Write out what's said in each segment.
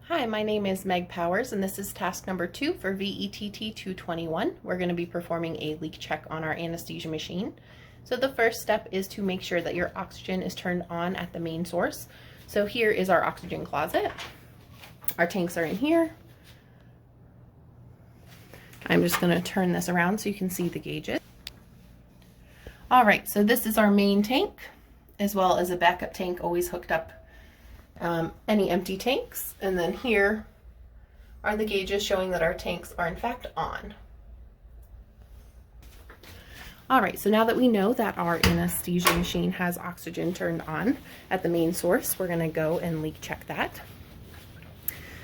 Hi, my name is Meg Powers, and this is task number 2 for VETT 221. We're going to be performing a leak check on our anesthesia machine. So the first step is to make sure that your oxygen is turned on at the main source. So here is our oxygen closet. Our tanks are in here. I'm just going to turn this around so you can see the gauges. All right, so this is our main tank, as well as a backup tank always hooked up. Any empty tanks, and then here are the gauges showing that our tanks are in fact on. All right, so now that we know that our anesthesia machine has oxygen turned on at the main source, we're going to go and leak check that.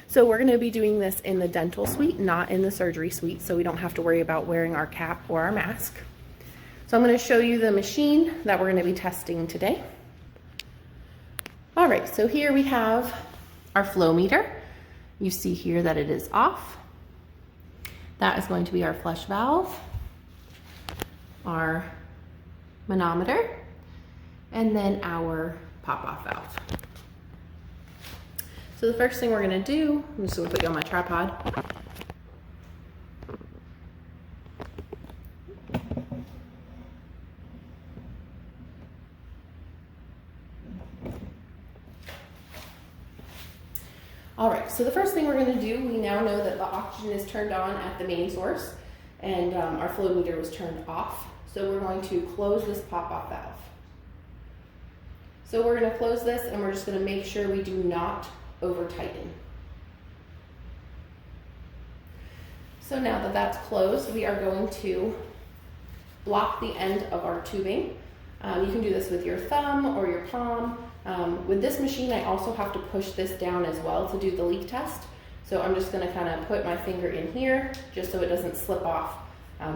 So we're going to be doing this in the dental suite, not in the surgery suite, so we don't have to worry about wearing our cap or our mask. So I'm going to show you the machine that we're going to be testing today. All right, so here we have our flow meter. You see here that it is off. That is going to be our flush valve, our manometer, and then our pop-off valve. So the first thing we're gonna do, I'm just gonna put you on my tripod. All right, so the first thing we're going to do, we now know that the oxygen is turned on at the main source and our flow meter was turned off. So we're going to close this pop-off valve. So we're going to close this and we're just going to make sure we do not over tighten. So now that that's closed, we are going to block the end of our tubing. You can do this with your thumb or your palm. With this machine, I also have to push this down as well to do the leak test. So I'm just going to kind of put my finger in here just so it doesn't slip off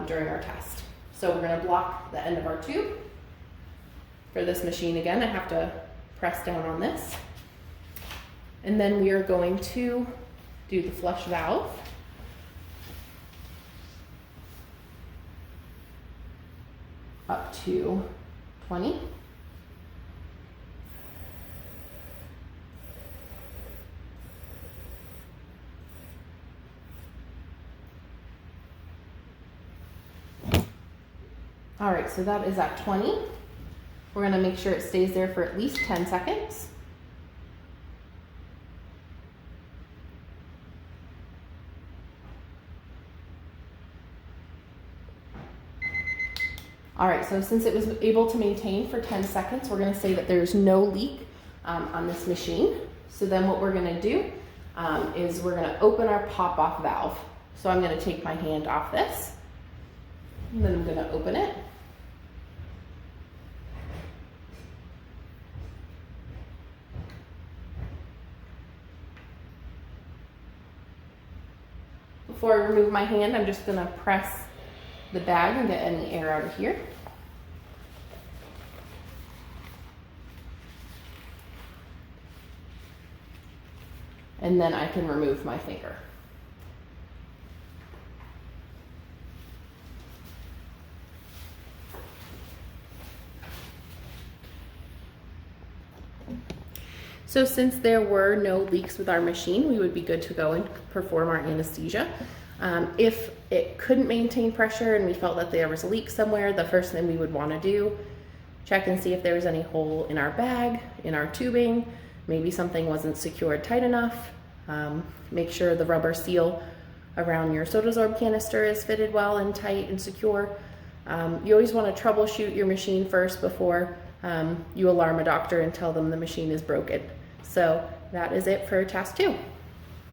during our test. So we're going to block the end of our tube. For this machine, again, I have to press down on this. And then we are going to do the flush valve. Up to 20. All right, so that is at 20. We're gonna make sure it stays there for at least 10 seconds. All right, so since it was able to maintain for 10 seconds, we're gonna say that there's no leak on this machine. So then what we're gonna do is we're gonna open our pop-off valve. So I'm gonna take my hand off this, and then I'm gonna open it. Before I remove my hand, I'm just gonna press the bag and get any air out of here. And then I can remove my finger. So since there were no leaks with our machine, we would be good to go and perform our anesthesia. If it couldn't maintain pressure and we felt that there was a leak somewhere, the first thing we would want to do, check and see if there was any hole in our bag, in our tubing, maybe something wasn't secured tight enough. Make sure the rubber seal around your Sodasorb canister is fitted well and tight and secure. You always want to troubleshoot your machine first before you alarm a doctor and tell them the machine is broken. So that is it for task 2.